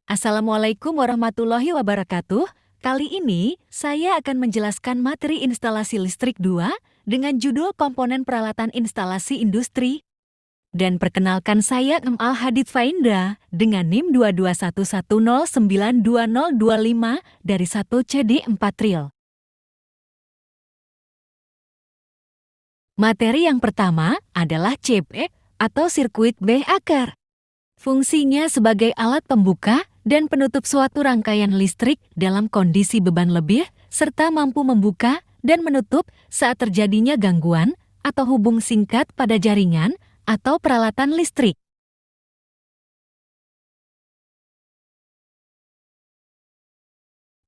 Assalamualaikum warahmatullahi wabarakatuh. Kali ini, saya akan menjelaskan materi instalasi listrik 2 dengan judul komponen peralatan instalasi industri. Dan perkenalkan saya Hadid Fainda dengan NIM 22110920025 dari 1CD4 Tril. Materi yang pertama adalah CB atau sirkuit breaker. Fungsinya sebagai alat pembuka dan penutup suatu rangkaian listrik dalam kondisi beban lebih, serta mampu membuka dan menutup saat terjadinya gangguan atau hubung singkat pada jaringan atau peralatan listrik.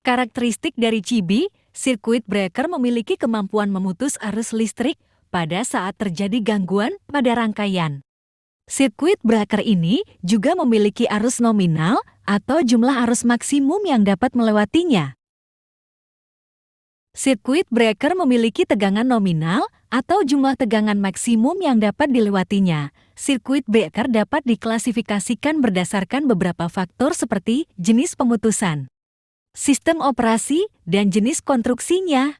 Karakteristik dari CB, sirkuit breaker memiliki kemampuan memutus arus listrik pada saat terjadi gangguan pada rangkaian. Sirkuit breaker ini juga memiliki arus nominal atau jumlah arus maksimum yang dapat melewatinya. Sirkuit breaker memiliki tegangan nominal atau jumlah tegangan maksimum yang dapat dilewatinya. Sirkuit breaker dapat diklasifikasikan berdasarkan beberapa faktor seperti jenis pemutusan, sistem operasi, dan jenis konstruksinya.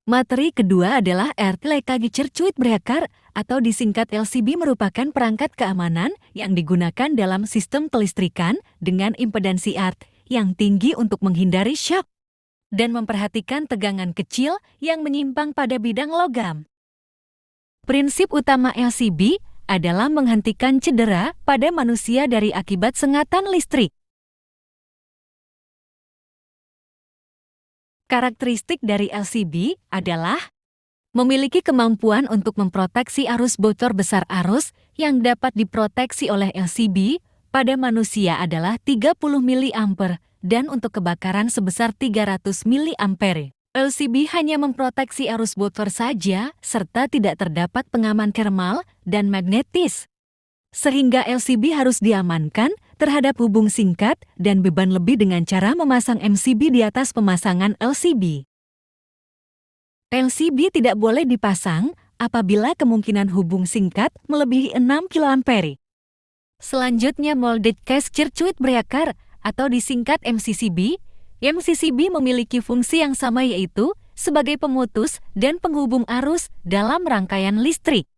Materi kedua adalah Earth-Leakage Circuit Breaker atau disingkat LCB, merupakan perangkat keamanan yang digunakan dalam sistem kelistrikan dengan impedansi earth yang tinggi untuk menghindari shock dan memperhatikan tegangan kecil yang menyimpang pada bidang logam. Prinsip utama LCB adalah menghentikan cedera pada manusia dari akibat sengatan listrik. Karakteristik dari LCB adalah memiliki kemampuan untuk memproteksi arus bocor besar. Arus yang dapat diproteksi oleh LCB pada manusia adalah 30 mA dan untuk kebakaran sebesar 300 mA. LCB hanya memproteksi arus bocor saja serta tidak terdapat pengaman thermal dan magnetis, sehingga LCB harus diamankan terhadap hubung singkat dan beban lebih dengan cara memasang MCB di atas pemasangan LCB. LCB tidak boleh dipasang apabila kemungkinan hubung singkat melebihi 6 kA. Selanjutnya, Molded Case Circuit Breaker atau disingkat MCCB. MCCB memiliki fungsi yang sama, yaitu sebagai pemutus dan penghubung arus dalam rangkaian listrik.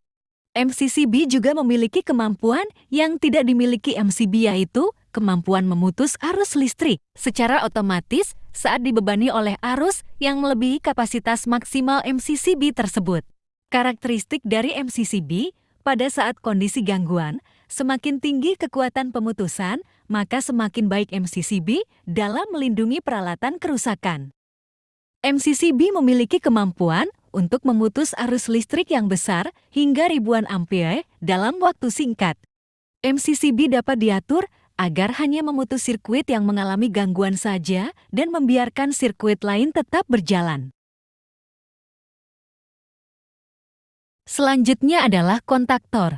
MCCB juga memiliki kemampuan yang tidak dimiliki MCB, yaitu kemampuan memutus arus listrik secara otomatis saat dibebani oleh arus yang melebihi kapasitas maksimal MCCB tersebut. Karakteristik dari MCCB, pada saat kondisi gangguan, semakin tinggi kekuatan pemutusan, maka semakin baik MCCB dalam melindungi peralatan kerusakan. MCCB memiliki kemampuan untuk memutus arus listrik yang besar hingga ribuan ampere dalam waktu singkat. MCCB dapat diatur agar hanya memutus sirkuit yang mengalami gangguan saja dan membiarkan sirkuit lain tetap berjalan. Selanjutnya adalah kontaktor.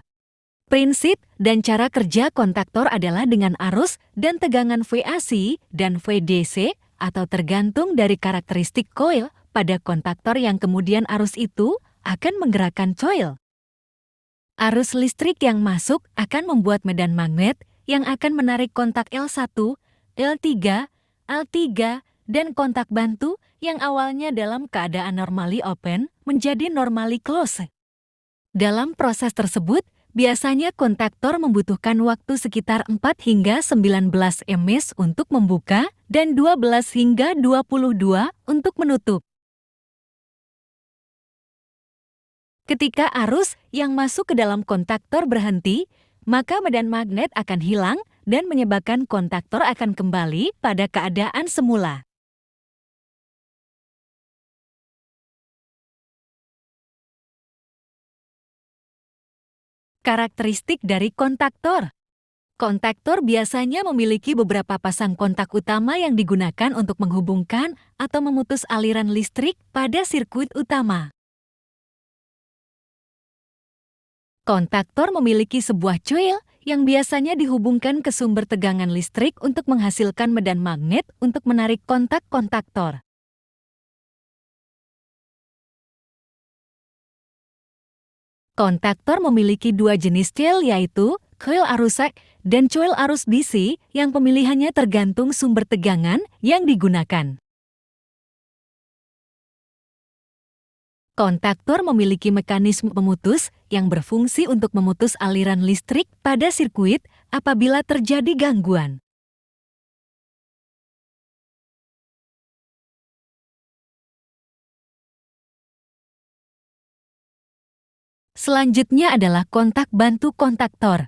Prinsip dan cara kerja kontaktor adalah dengan arus dan tegangan VAC dan VDC atau tergantung dari karakteristik koil pada kontaktor yang kemudian arus itu akan menggerakkan coil. Arus listrik yang masuk akan membuat medan magnet yang akan menarik kontak L1, L3, L3, dan kontak bantu yang awalnya dalam keadaan normally open menjadi normally close. Dalam proses tersebut, biasanya kontaktor membutuhkan waktu sekitar 4 hingga 19 ms untuk membuka dan 12 hingga 22 untuk menutup. Ketika arus yang masuk ke dalam kontaktor berhenti, maka medan magnet akan hilang dan menyebabkan kontaktor akan kembali pada keadaan semula. Karakteristik dari kontaktor. Kontaktor biasanya memiliki beberapa pasang kontak utama yang digunakan untuk menghubungkan atau memutus aliran listrik pada sirkuit utama. Kontaktor memiliki sebuah coil yang biasanya dihubungkan ke sumber tegangan listrik untuk menghasilkan medan magnet untuk menarik kontak kontaktor. Kontaktor memiliki dua jenis coil, yaitu coil arus AC dan coil arus DC yang pemilihannya tergantung sumber tegangan yang digunakan. Kontaktor memiliki mekanisme pemutus yang berfungsi untuk memutus aliran listrik pada sirkuit apabila terjadi gangguan. Selanjutnya adalah kontak bantu kontaktor.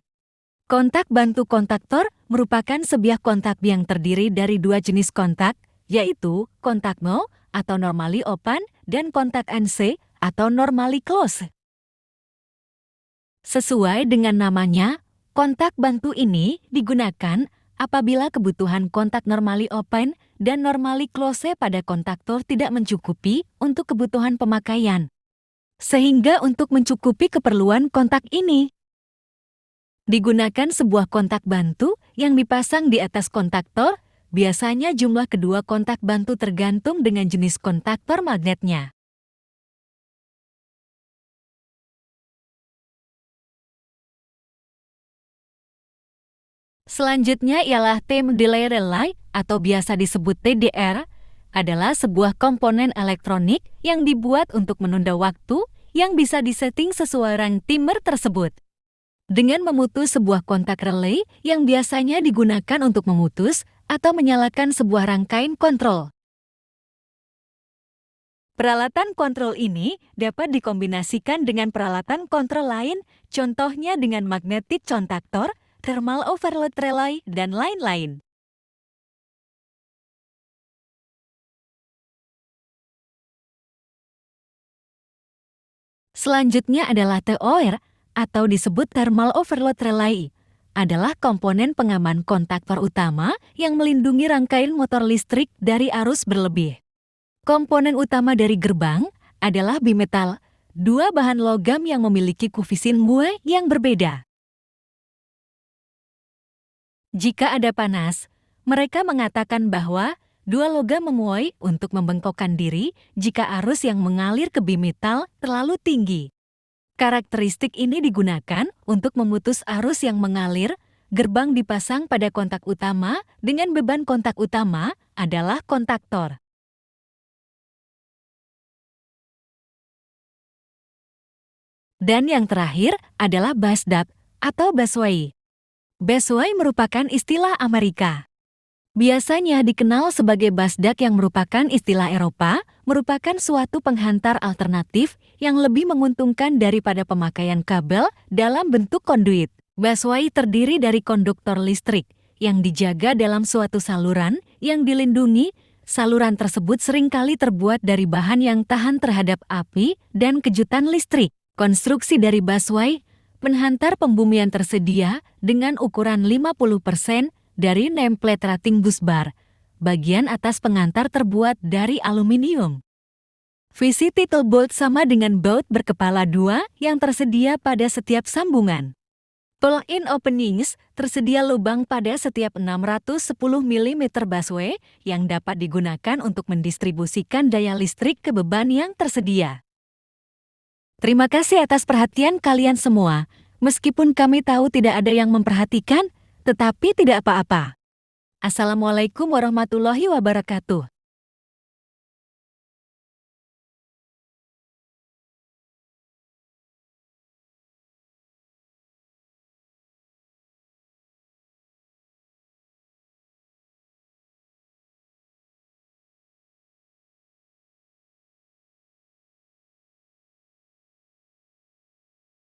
Kontak bantu kontaktor merupakan sebiah kontak yang terdiri dari dua jenis kontak, yaitu kontak no atau normally open dan kontak NC atau normally close. Sesuai dengan namanya, kontak bantu ini digunakan apabila kebutuhan kontak normally open dan normally close pada kontaktor tidak mencukupi untuk kebutuhan pemakaian. Sehingga untuk mencukupi keperluan kontak ini, digunakan sebuah kontak bantu yang dipasang di atas kontaktor. Biasanya jumlah kedua kontak bantu tergantung dengan jenis kontaktor magnetnya. Selanjutnya ialah time delay relay atau biasa disebut TDR, adalah sebuah komponen elektronik yang dibuat untuk menunda waktu yang bisa disetting sesuai rang timer tersebut. Dengan memutus sebuah kontak relay yang biasanya digunakan untuk memutus atau menyalakan sebuah rangkaian kontrol. Peralatan kontrol ini dapat dikombinasikan dengan peralatan kontrol lain, contohnya dengan magnetic kontaktor, thermal overload relay, dan lain-lain. Selanjutnya adalah TOR atau disebut thermal overload relay, adalah komponen pengaman kontaktor utama yang melindungi rangkaian motor listrik dari arus berlebih. Komponen utama dari gerbang adalah bimetal, dua bahan logam yang memiliki koefisien Mohs yang berbeda. Jika ada panas, mereka mengatakan bahwa dua logam memuai untuk membengkokkan diri jika arus yang mengalir ke bimetal terlalu tinggi. Karakteristik ini digunakan untuk memutus arus yang mengalir. Gerbang dipasang pada kontak utama dengan beban kontak utama adalah kontaktor. Dan yang terakhir adalah busduct atau busway. Busway merupakan istilah Amerika. Biasanya dikenal sebagai busduct yang merupakan istilah Eropa, merupakan suatu penghantar alternatif yang lebih menguntungkan daripada pemakaian kabel dalam bentuk konduit. Busway terdiri dari konduktor listrik yang dijaga dalam suatu saluran yang dilindungi. Saluran tersebut seringkali terbuat dari bahan yang tahan terhadap api dan kejutan listrik. Konstruksi dari busway, penghantar pembumian tersedia dengan ukuran 50% dari nameplate rating busbar. Bagian atas pengantar terbuat dari aluminium. Visi title bolt sama dengan baut berkepala dua yang tersedia pada setiap sambungan. Pull-in openings, tersedia lubang pada setiap 610 mm busway yang dapat digunakan untuk mendistribusikan daya listrik ke beban yang tersedia. Terima kasih atas perhatian kalian semua. Meskipun kami tahu tidak ada yang memperhatikan, tetapi tidak apa-apa. Assalamualaikum warahmatullahi wabarakatuh.